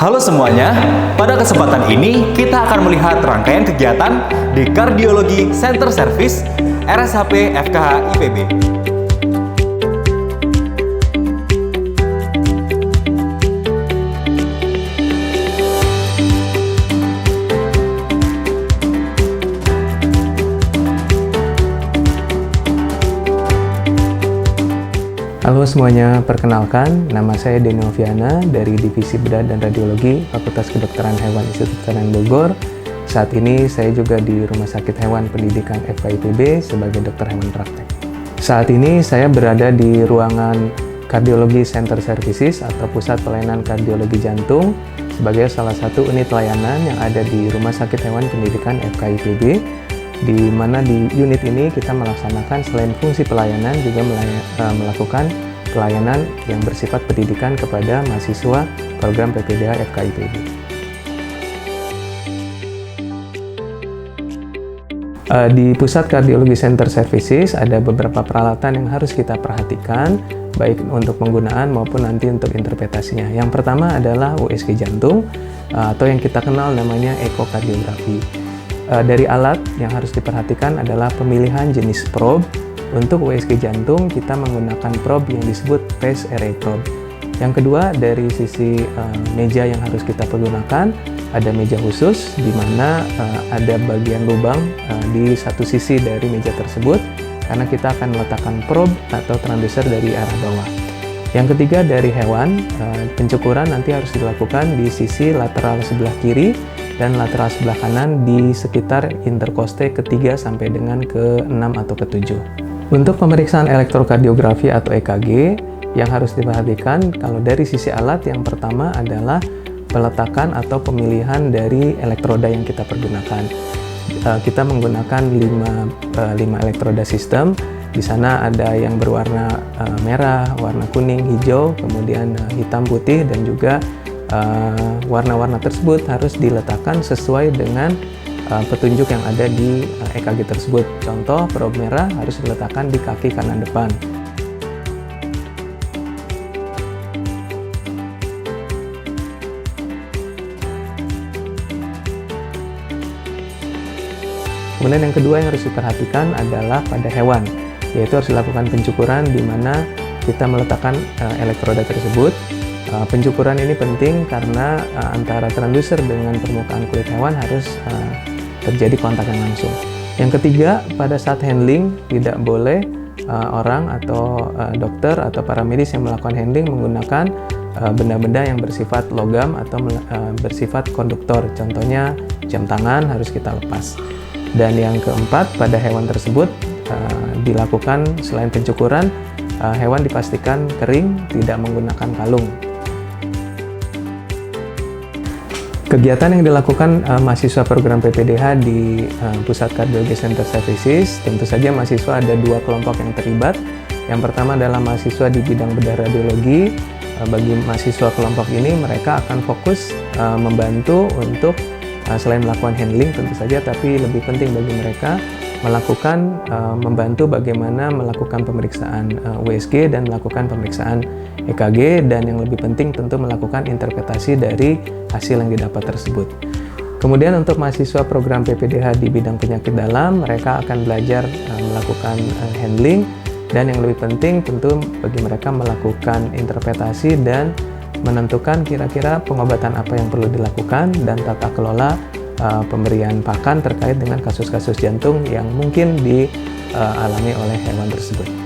Halo semuanya, pada kesempatan ini kita akan melihat rangkaian kegiatan di Kardiologi Center Service RSHP FKH IPB. Halo semuanya, perkenalkan, nama saya Denny Oviana dari Divisi Bedah dan Radiologi Fakultas Kedokteran Hewan Institut Veterinaria Bogor. Saat ini saya juga di Rumah Sakit Hewan Pendidikan FKIPB sebagai dokter hewan praktek. Saat ini saya berada di ruangan Kardiologi Center Services atau Pusat Pelayanan Kardiologi Jantung sebagai salah satu unit layanan yang ada di Rumah Sakit Hewan Pendidikan FKIPB, di mana di unit ini kita melaksanakan selain fungsi pelayanan juga melakukan pelayanan yang bersifat pendidikan kepada mahasiswa program PPDH FKIPB. Di Pusat Kardiologi Center Services ada beberapa peralatan yang harus kita perhatikan baik untuk penggunaan maupun nanti untuk interpretasinya. Yang pertama adalah USG jantung atau yang kita kenal namanya ekokardiografi. Dari alat yang harus diperhatikan adalah pemilihan jenis probe. Untuk USG jantung kita menggunakan probe yang disebut phase array probe. Yang kedua, dari sisi meja yang harus kita pergunakan, ada meja khusus di mana ada bagian lubang di satu sisi dari meja tersebut karena kita akan meletakkan probe atau transducer dari arah bawah. Yang ketiga, dari hewan, pencukuran nanti harus dilakukan di sisi lateral sebelah kiri dan lateral sebelah kanan di sekitar interkoste ke-3 sampai dengan ke-6 atau ke-7. Untuk pemeriksaan elektrokardiografi atau EKG, yang harus diperhatikan kalau dari sisi alat yang pertama adalah peletakan atau pemilihan dari elektroda yang kita pergunakan. Kita menggunakan 5 elektroda sistem. Di sana ada yang berwarna merah, warna kuning, hijau, kemudian hitam, putih, dan juga warna-warna tersebut harus diletakkan sesuai dengan petunjuk yang ada di EKG tersebut. Contoh, probe merah harus diletakkan di kaki kanan depan. Kemudian yang kedua yang harus diperhatikan adalah pada hewan, yaitu harus dilakukan pencukuran di mana kita meletakkan elektroda tersebut. Pencukuran ini penting karena antara transducer dengan permukaan kulit hewan harus terjadi kontak yang langsung. Yang ketiga, pada saat handling tidak boleh orang atau dokter atau para medis yang melakukan handling menggunakan benda-benda yang bersifat logam atau bersifat konduktor. Contohnya jam tangan harus kita lepas. Dan yang keempat, pada hewan tersebut dilakukan selain pencukuran, hewan dipastikan kering, tidak menggunakan kalung. Kegiatan yang dilakukan mahasiswa program PPDH di Pusat Kardiologi Center Services, tentu saja mahasiswa ada 2 kelompok yang terlibat. Yang pertama adalah mahasiswa di bidang bedah radiologi. Bagi mahasiswa kelompok ini, mereka akan fokus membantu untuk selain melakukan handling tentu saja, tapi lebih penting bagi mereka melakukan membantu bagaimana melakukan pemeriksaan USG dan melakukan pemeriksaan EKG, dan yang lebih penting tentu melakukan interpretasi dari hasil yang didapat tersebut. Kemudian untuk mahasiswa program PPDH di bidang penyakit dalam, mereka akan belajar melakukan handling, dan yang lebih penting tentu bagi mereka melakukan interpretasi dan menentukan kira-kira pengobatan apa yang perlu dilakukan dan tata kelola pemberian pakan terkait dengan kasus-kasus jantung yang mungkin dialami oleh hewan tersebut.